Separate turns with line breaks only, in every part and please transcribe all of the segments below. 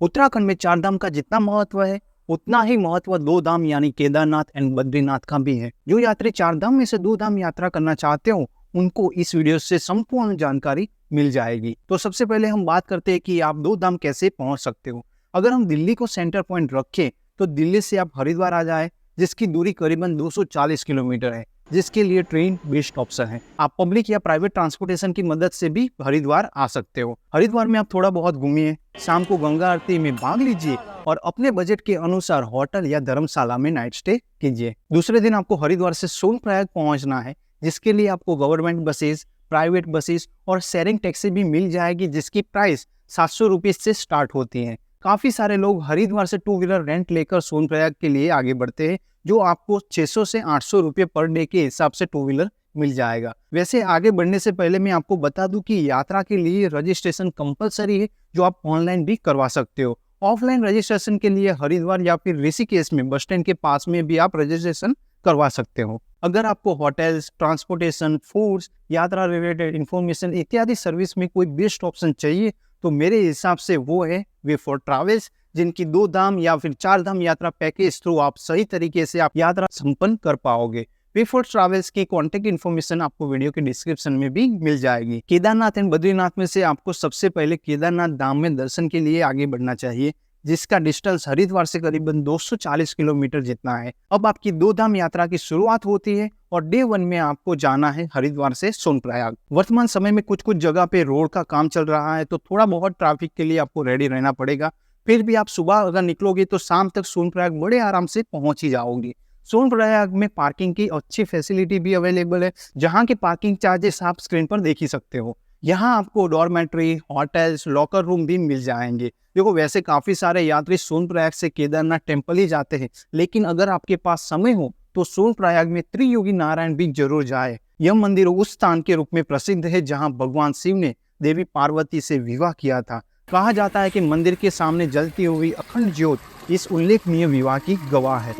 उत्तराखंड में चार धाम का जितना महत्व है उतना ही महत्व दो धाम यानी केदारनाथ एंड बद्रीनाथ का भी है। जो यात्री चार धाम में से दो धाम यात्रा करना चाहते हो उनको इस वीडियो से संपूर्ण जानकारी मिल जाएगी। तो सबसे पहले हम बात करते हैं कि आप दो धाम कैसे पहुंच सकते हो। अगर हम दिल्ली को सेंटर पॉइंट रखें तो दिल्ली से आप हरिद्वार आ जाए, जिसकी दूरी करीबन 240 किलोमीटर है, जिसके लिए ट्रेन बेस्ट ऑप्शन है। आप पब्लिक या प्राइवेट ट्रांसपोर्टेशन की मदद से भी हरिद्वार आ सकते हो। हरिद्वार में आप थोड़ा बहुत घूमिए, शाम को गंगा आरती में भाग लीजिए और अपने बजट के अनुसार होटल या धर्मशाला में नाइट स्टे कीजिए। दूसरे दिन आपको हरिद्वार से सोनप्रयाग पहुंचना है, जिसके लिए आपको गवर्नमेंट बसेस, प्राइवेट बसेस और शेयरिंग टैक्सी भी मिल जाएगी, जिसकी प्राइस 700 रुपीज से स्टार्ट होती है। काफी सारे लोग हरिद्वार से टू व्हीलर रेंट लेकर सोनप्रयाग के लिए आगे बढ़ते हैं, जो आपको 600 से 800 रुपये पर डे के हिसाब से टू व्हीलर मिल जाएगा। वैसे आगे बढ़ने से पहले मैं आपको बता दूं कि यात्रा के लिए रजिस्ट्रेशन कंपलसरी है, जो आप ऑनलाइन भी करवा सकते हो। ऑफलाइन रजिस्ट्रेशन के लिए हरिद्वार या फिर ऋषिकेश में बस स्टैंड के पास में भी आप रजिस्ट्रेशन करवा सकते हो। अगर आपको होटल्स, ट्रांसपोर्टेशन, फूड्स, यात्रा रिलेटेड इंफॉर्मेशन इत्यादि सर्विस में कोई बेस्ट ऑप्शन चाहिए तो मेरे हिसाब से वो है वे फॉर ट्रैवल्स, जिनकी दो धाम या फिर चार धाम यात्रा पैकेज थ्रू आप सही तरीके से आप यात्रा संपन्न कर पाओगे। वे फॉर ट्रैवल्स की कॉन्टेक्ट इन्फॉर्मेशन आपको वीडियो के डिस्क्रिप्शन में भी मिल जाएगी। केदारनाथ एंड बद्रीनाथ में से आपको सबसे पहले केदारनाथ धाम में दर्शन के लिए आगे बढ़ना चाहिए, जिसका डिस्टेंस हरिद्वार से करीबन 240 किलोमीटर जितना है। अब आपकी दो धाम यात्रा की शुरुआत होती है और डे 1 में आपको जाना है हरिद्वार से सोनप्रयाग। वर्तमान समय में कुछ जगह पे रोड का काम चल रहा है, तो थोड़ा बहुत ट्रैफिक के लिए आपको रेडी रहना पड़ेगा। फिर भी आप सुबह अगर निकलोगे तो शाम तक सोनप्रयाग बड़े आराम से पहुंच ही जाओगे। सोनप्रयाग में पार्किंग की अच्छी फैसिलिटी भी अवेलेबल है, जहां के पार्किंग चार्जेस आप स्क्रीन पर देख ही सकते हो। यहाँ आपको डॉर्मेट्री, होटल्स, लॉकर रूम भी मिल जाएंगे। देखो, वैसे काफी सारे यात्री सोनप्रयाग से केदारनाथ टेम्पल ही जाते हैं, लेकिन अगर आपके पास समय हो तो सोनप्रयाग में त्रियोगी नारायण भी जरूर जाए। यह मंदिर उस स्थान के रूप में प्रसिद्ध है जहाँ भगवान शिव ने देवी पार्वती से विवाह किया था। कहा जाता है कि मंदिर के सामने जलती हुई अखंड ज्योत इस उल्लेखनीय विवाह की गवाह है।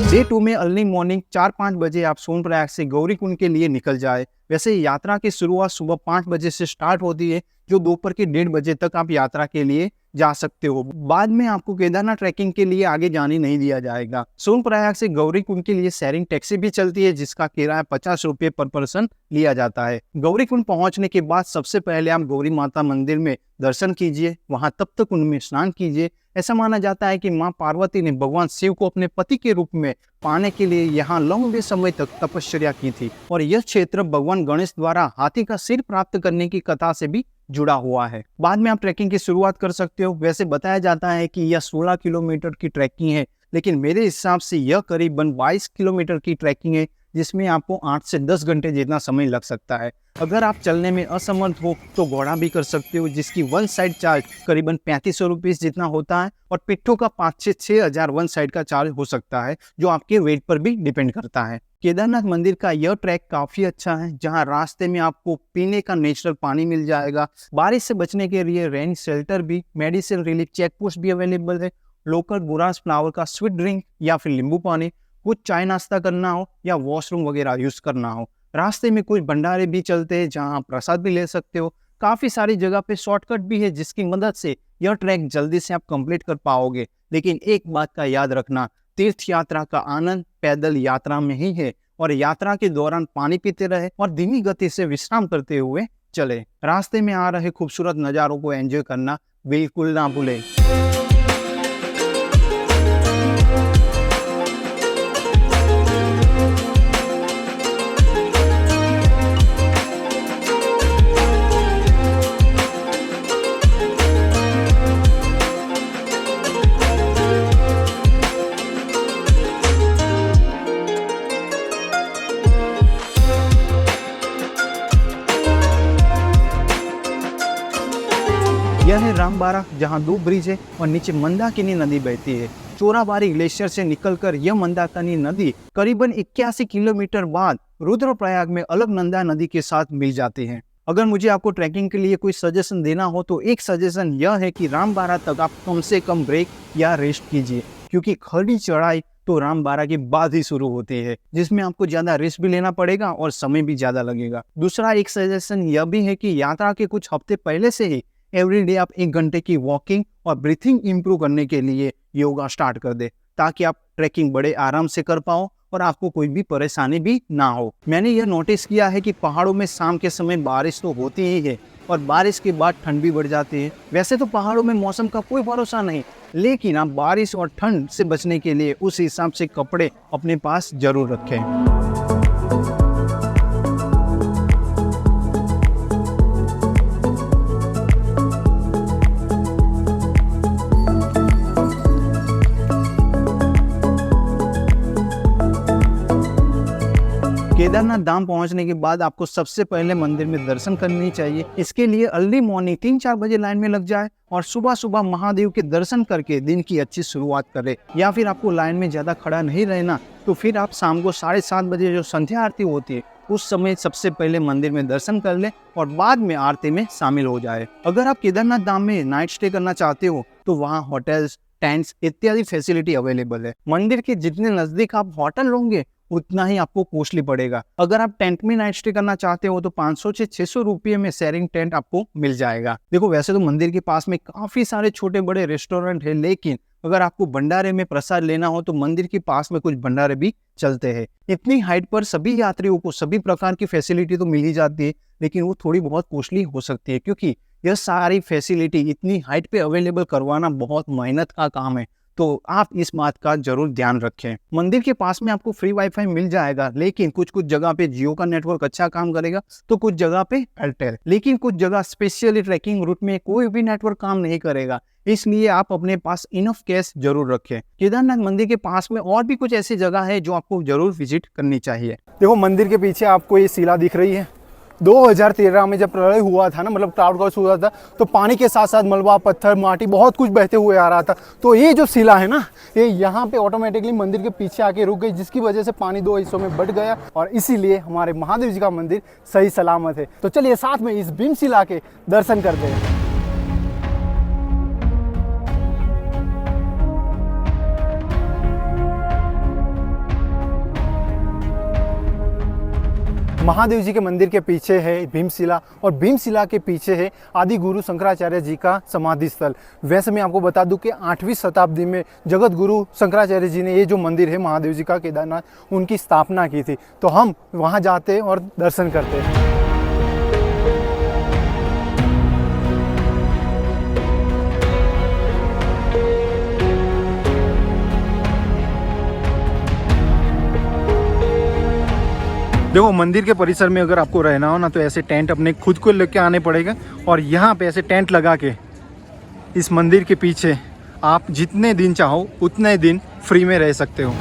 डे 2 में अर्ली मॉर्निंग 4-5 बजे आप सोनप्रयाग से गौरीकुंड के लिए निकल जाए। वैसे यात्रा की शुरुआत सुबह 5 बजे से स्टार्ट होती है, जो दोपहर के 1:30 बजे तक आप यात्रा के लिए जा सकते हो। बाद में आपको केदारनाथ ट्रैकिंग के लिए आगे जाने नहीं दिया जाएगा। सोनप्रयाग से गौरीकुंड के लिए शेयरिंग टैक्सी भी चलती है, जिसका किराया 50 रुपये पर पर्सन लिया जाता है। गौरीकुंड पहुंचने के बाद सबसे पहले आप गौरी माता मंदिर में दर्शन कीजिए, वहां तब तक उनमें स्नान कीजिए। ऐसा माना जाता है कि मां पार्वती ने भगवान शिव को अपने पति के रूप में पाने के लिए यहाँ लंबे समय तक तपस्या की थी, और यह क्षेत्र भगवान गणेश द्वारा हाथी का सिर प्राप्त करने की कथा से भी जुड़ा हुआ है। बाद में आप ट्रैकिंग की शुरुआत कर सकते हो। वैसे बताया जाता है कि यह 16 किलोमीटर की ट्रैकिंग है, लेकिन मेरे हिसाब से यह करीबन 22 किलोमीटर की ट्रैकिंग है, जिसमें आपको 8 से 10 घंटे जितना समय लग सकता है। अगर आप चलने में असमर्थ हो तो घोड़ा भी कर सकते हो, जिसकी वन साइड चार्ज करीबन 3500 रुपीज जितना होता है, और पिट्ठों का 5 से 6 हजार वन साइड का चार्ज हो सकता है, जो आपके वेट पर भी डिपेंड करता है। केदारनाथ मंदिर का यह ट्रैक काफी अच्छा है, जहां रास्ते में आपको पीने का नेचुरल पानी मिल जाएगा। बारिश से बचने के लिए रेन शेल्टर भी, मेडिसिन रिलीफ चेक पोस्ट भी अवेलेबल है। लोकल गुरास फ्लावर का स्वीट ड्रिंक या फिर नींबू पानी, कुछ चाय नाश्ता करना हो या वॉशरूम वगैरह यूज करना हो। रास्ते में कुछ भंडारे भी चलते हैं, जहां आप प्रसाद भी ले सकते हो। काफी सारी जगह पे शॉर्टकट भी है, जिसकी मदद से यह ट्रैक जल्दी से आप कंप्लीट कर पाओगे। लेकिन एक बात का याद रखना, तीर्थ यात्रा का आनंद पैदल यात्रा में ही है, और यात्रा के दौरान पानी पीते रहे और धीमी गति से विश्राम करते हुए चले। रास्ते में आ रहे खूबसूरत नजारों को एंजॉय करना बिल्कुल ना भूलें। यह है रामबारा, जहां 2 ब्रिज है और नीचे मंदाकिनी नदी बहती है। चोराबाड़ी ग्लेशियर से निकलकर यह मंदाकिनी नदी करीबन 81 किलोमीटर बाद रुद्रप्रयाग में अलकनंदा नदी के साथ मिल जाती है। अगर मुझे आपको ट्रैकिंग के लिए कोई सजेशन देना हो तो एक सजेशन यह है कि रामबारा तक आप कम से कम ब्रेक या रेस्ट कीजिए, क्योंकि खड़ी चढ़ाई तो रामबारा के बाद ही शुरू होती है, जिसमें आपको ज्यादा रिस्क भी लेना पड़ेगा और समय भी ज्यादा लगेगा। दूसरा एक सजेशन यह भी है कि यात्रा के कुछ हफ्ते पहले से ही एवरीडे आप 1 घंटे की वॉकिंग और ब्रीथिंग इंप्रूव करने के लिए योगा स्टार्ट कर दे, ताकि आप ट्रैकिंग बड़े आराम से कर पाओ और आपको कोई भी परेशानी भी ना हो। मैंने यह नोटिस किया है कि पहाड़ों में शाम के समय बारिश तो होती ही है और बारिश के बाद ठंड भी बढ़ जाती है। वैसे तो पहाड़ों में मौसम का कोई भरोसा नहीं, लेकिन आप बारिश और ठंड से बचने के लिए उस हिसाब से कपड़े अपने पास जरूर रखें। केदारनाथ धाम पहुंचने के बाद आपको सबसे पहले मंदिर में दर्शन करनी चाहिए। इसके लिए अर्ली मॉर्निंग 3-4 बजे लाइन में लग जाए और सुबह सुबह महादेव के दर्शन करके दिन की अच्छी शुरुआत करें। या फिर आपको लाइन में ज्यादा खड़ा नहीं रहना तो फिर आप शाम को 7:30 बजे जो संध्या आरती होती है उस समय सबसे पहले मंदिर में दर्शन कर ले और बाद में आरती में शामिल हो जाए। अगर आप केदारनाथ धाम में नाइट स्टे करना चाहते हो तो वहाँ होटल्स, टेंट्स इत्यादि फैसिलिटी अवेलेबल है। मंदिर के जितने नजदीक आप होटल होंगे उतना ही आपको कॉस्टली पड़ेगा। अगर आप टेंट में नाइट स्टे करना चाहते हो तो 500 से 600 रुपये में शेयरिंग टेंट आपको मिल जाएगा। देखो वैसे तो मंदिर के पास में काफी सारे छोटे बड़े रेस्टोरेंट है, लेकिन अगर आपको भंडारे में प्रसाद लेना हो तो मंदिर के पास में कुछ भंडारे भी चलते हैं। इतनी हाइट पर सभी यात्रियों को सभी प्रकार की फैसिलिटी तो मिल ही जाती है, लेकिन वो थोड़ी बहुत कॉस्टली हो सकती है, क्योंकि यह सारी फैसिलिटी इतनी हाइट पे अवेलेबल करवाना बहुत मेहनत का काम है। तो आप इस बात का जरूर ध्यान रखें। मंदिर के पास में आपको फ्री वाईफाई मिल जाएगा, लेकिन कुछ कुछ जगह पे जियो का नेटवर्क अच्छा काम करेगा तो कुछ जगह पे एयरटेल, लेकिन कुछ जगह स्पेशली ट्रैकिंग रूट में कोई भी नेटवर्क काम नहीं करेगा। इसलिए आप अपने पास इनफ कैश जरूर रखें। केदारनाथ मंदिर के पास में और भी कुछ ऐसी जगह है जो आपको जरूर विजिट करनी चाहिए।
देखो मंदिर के पीछे आपको ये शिला दिख रही है। 2013 में जब प्रलय हुआ था ना, मतलब क्लाउड बर्स्ट हुआ था, तो पानी के साथ साथ मलबा, पत्थर, माटी बहुत कुछ बहते हुए आ रहा था। तो ये जो शिला है ना, ये यहाँ पे ऑटोमेटिकली मंदिर के पीछे आके रुक गई, जिसकी वजह से पानी 2 हिस्सों में बट गया और इसीलिए हमारे महादेव जी का मंदिर सही सलामत है। तो चलिए साथ में इस भीमशिला के दर्शन करते हैं। महादेव जी के मंदिर के पीछे है भीमशिला और भीमशिला के पीछे है आदि गुरु शंकराचार्य जी का समाधि स्थल। वैसे मैं आपको बता दूं कि 8वीं शताब्दी में जगत गुरु शंकराचार्य जी ने ये जो मंदिर है महादेव जी का केदारनाथ, उनकी स्थापना की थी। तो हम वहाँ जाते हैं और दर्शन करते हैं। देखो मंदिर के परिसर में अगर आपको रहना हो ना, तो ऐसे टेंट अपने खुद को लेके आने पड़ेगा और यहाँ पे ऐसे टेंट लगा के इस मंदिर के पीछे आप जितने दिन चाहो उतने दिन फ्री में रह सकते हो।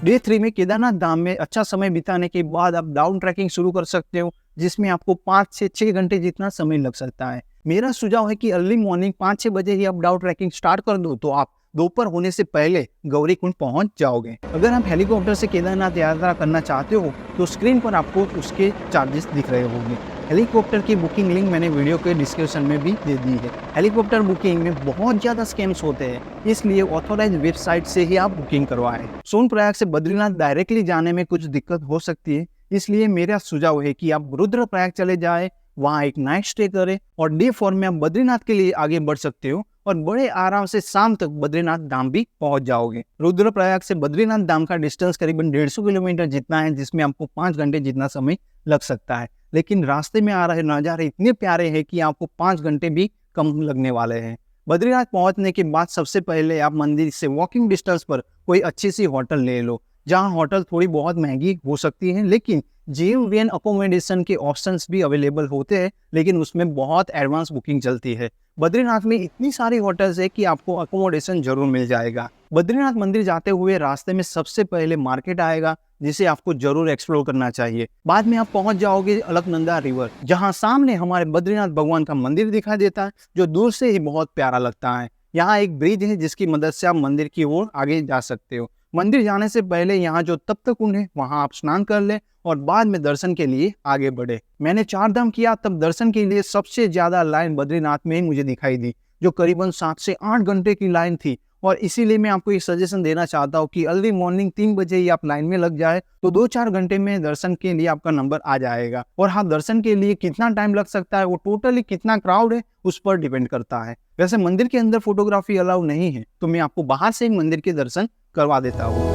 डे 3 में केदारनाथ धाम में अच्छा समय बिताने के बाद आप डाउन ट्रैकिंग शुरू कर सकते हो, जिसमें आपको 5 से 6 घंटे जितना समय लग सकता है। मेरा सुझाव है कि अर्ली मॉर्निंग 5-6 बजे ही आप डाउन ट्रैकिंग स्टार्ट कर दो, तो आप दोपहर होने से पहले गौरी कुंड पहुंच जाओगे। अगर आप हेलीकॉप्टर से केदारनाथ यात्रा करना चाहते हो तो स्क्रीन पर आपको उसके चार्जेस दिख रहे होंगे। हेलीकॉप्टर की बुकिंग लिंक मैंने वीडियो के डिस्क्रिप्शन में भी दे दी है। हेलीकॉप्टर बुकिंग में बहुत ज़्यादा स्कैम्स होते हैं, इसलिए ऑथोराइज वेबसाइट से ही आप बुकिंग करवाएं। सोनप्रयाग से बद्रीनाथ डायरेक्टली जाने में कुछ दिक्कत हो सकती है, इसलिए मेरा सुझाव है कि आप रुद्रप्रयाग चले जाएं वहाँ एक नाइट स्टे करें और डे 4 में आप बद्रीनाथ के लिए आगे बढ़ सकते हो और बड़े आराम से शाम तक बद्रीनाथ धाम भी पहुंच जाओगे। रुद्रप्रयाग से बद्रीनाथ धाम का डिस्टेंस करीबन 150 किलोमीटर जितना है, जिसमें आपको 5 घंटे जितना समय लग सकता है। लेकिन रास्ते में आ रहे नज़ारे इतने प्यारे हैं कि आपको 5 घंटे भी कम लगने वाले हैं। बद्रीनाथ पहुंचने के बाद सबसे पहले आप मंदिर से वॉकिंग डिस्टेंस पर कोई अच्छी सी होटल ले लो। जहां होटल थोड़ी बहुत महंगी हो सकती है, लेकिन GMVN अकोमोडेशन के ऑप्शंस भी अवेलेबल होते हैं, लेकिन उसमें बहुत एडवांस बुकिंग चलती है। बद्रीनाथ में इतनी सारी होटल्स है कि आपको अकोमोडेशन जरूर मिल जाएगा। बद्रीनाथ मंदिर जाते हुए रास्ते में सबसे पहले मार्केट आएगा, जिसे आपको जरूर एक्सप्लोर करना चाहिए। बाद में आप पहुंच जाओगे अलकनंदा रिवर, जहां सामने हमारे बद्रीनाथ भगवान का मंदिर दिखाई देता है, जो दूर से ही बहुत प्यारा लगता है। यहाँ एक ब्रिज है जिसकी मदद से आप मंदिर की ओर आगे जा सकते हो। मंदिर जाने से पहले यहाँ जो तप्त कुंड है वहाँ आप स्नान कर ले और बाद में दर्शन के लिए आगे बढ़े। मैंने 4 धाम किया, तब दर्शन के लिए सबसे ज्यादा लाइन बद्रीनाथ में ही मुझे दिखाई दी, जो करीबन 7 से 8 घंटे की लाइन थी। और इसीलिए मैं आपको एक सजेशन देना चाहता हूँ कि अर्ली मॉर्निंग 3 बजे ही आप लाइन में लग जाए तो 2-4 घंटे में दर्शन के लिए आपका नंबर आ जाएगा। और हाँ, दर्शन के लिए कितना टाइम लग सकता है वो टोटली कितना क्राउड है उस पर डिपेंड करता है। वैसे मंदिर के अंदर फोटोग्राफी अलाउ नहीं है, तो मैं आपको बाहर से ही मंदिर के दर्शन करवा देता हूँ।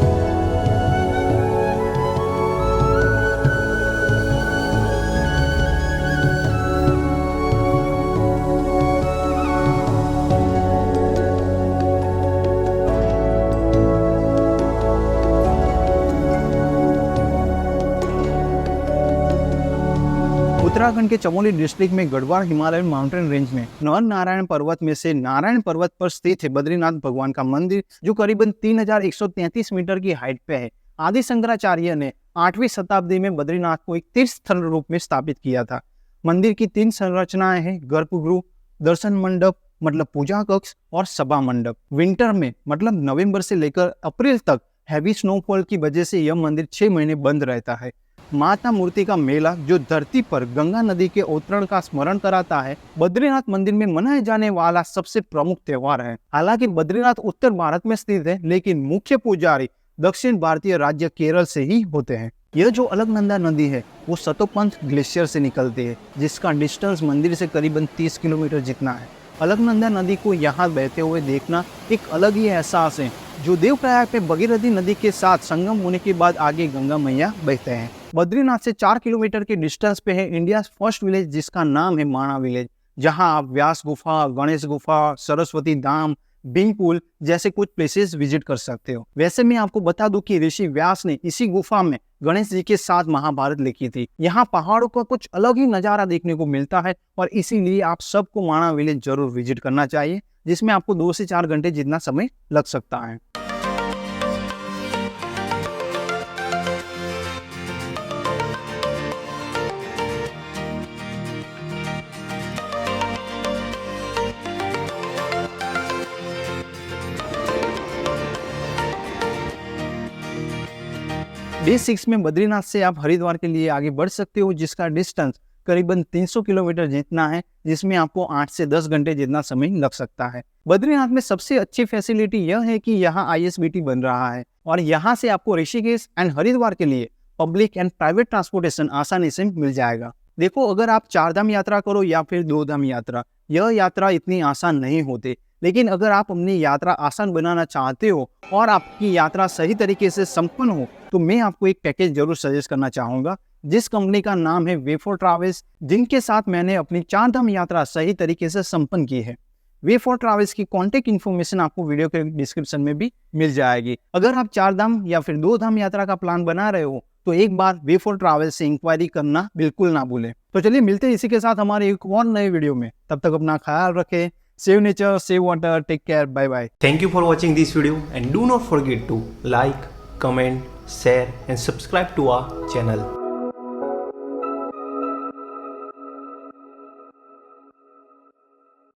उत्तराखंड के चमोली डिस्ट्रिक्ट में गढ़वाल हिमालयन माउंटेन रेंज में नर नारायण पर्वत में से नारायण पर्वत पर स्थित है बद्रीनाथ भगवान का मंदिर, जो करीबन 3133 मीटर की हाइट पे है। आदि शंकराचार्य ने 8वीं शताब्दी में बद्रीनाथ को एक तीर्थ स्थल रूप में स्थापित किया था। मंदिर की 3 संरचनाएं हैं: गर्भगृह, दर्शन मंडप मतलब पूजा कक्ष और सभा मंडप। विंटर में मतलब नवंबर से लेकर अप्रैल तक हैवी स्नोफॉल की वजह से यह मंदिर 6 महीने बंद रहता है। माता मूर्ति का मेला, जो धरती पर गंगा नदी के अवतरण का स्मरण कराता है, बद्रीनाथ मंदिर में मनाए जाने वाला सबसे प्रमुख त्योहार है। हालांकि बद्रीनाथ उत्तर भारत में स्थित है, लेकिन मुख्य पुजारी दक्षिण भारतीय राज्य केरल से ही होते हैं। यह जो अलकनंदा नदी है वो सतोपंथ ग्लेशियर से निकलती है, जिसका डिस्टेंस मंदिर से करीबन 30 किलोमीटर जितना है। अलकनंदा नदी को यहाँ बहते हुए देखना एक अलग ही एहसास है, जो देवप्रयाग में भगीरथी नदी के साथ संगम होने के बाद आगे गंगा मैया बहते हैं। बद्रीनाथ से 4 किलोमीटर के डिस्टेंस पे है इंडिया फर्स्ट विलेज, जिसका नाम है माणा विलेज, जहां आप व्यास गुफा, गणेश गुफा, सरस्वती धाम, बिंग पुल जैसे कुछ प्लेसेस विजिट कर सकते हो। वैसे मैं आपको बता दूं कि ऋषि व्यास ने इसी गुफा में गणेश जी के साथ महाभारत लिखी थी। यहाँ पहाड़ों का कुछ अलग ही नजारा देखने को मिलता है और इसीलिए आप सबको माणा विलेज जरूर विजिट करना चाहिए, जिसमें आपको 2 से 4 घंटे जितना समय लग सकता है। डे 6 में बद्रीनाथ से आप हरिद्वार के लिए आगे बढ़ सकते हो, जिसका डिस्टेंस करीबन 300 किलोमीटर जितना है, जिसमें आपको 8 से 10 घंटे जितना समय लग सकता है। बद्रीनाथ में सबसे अच्छी फैसिलिटी यह है कि यहाँ ISBT बन रहा है और यहाँ से आपको ऋषिकेश एंड हरिद्वार के लिए पब्लिक एंड प्राइवेट ट्रांसपोर्टेशन आसानी से मिल जाएगा। देखो, अगर आप 4 धाम यात्रा करो या फिर 2 धाम यात्रा, यह यात्रा इतनी आसान नहीं होती, लेकिन अगर आप अपनी यात्रा आसान बनाना चाहते हो और आपकी यात्रा सही तरीके से संपन्न हो, तो मैं आपको एक पैकेज जरूर सजेस्ट करना चाहूँगा, जिस कंपनी का नाम है वे फॉर ट्रैवल्स, जिनके साथ मैंने अपनी 4 धाम यात्रा सही तरीके से संपन्न की है। वे फॉर ट्रैवल्स की कॉन्टेक्ट इन्फॉर्मेशन आपको वीडियो के डिस्क्रिप्शन में भी मिल जाएगी। अगर आप 4 धाम या फिर 2 धाम यात्रा का प्लान बना रहे हो, तो एक बार वे फॉर ट्रैवल्स से इंक्वायरी करना बिल्कुल ना भूलें। तो चलिए मिलते हैं इसी के साथ हमारे एक और नए वीडियो में। तब तक अपना ख्याल रखें। Save nature, save water, take care, bye bye.
Thank you for watching this video and do not forget to like, comment, share and subscribe to our channel.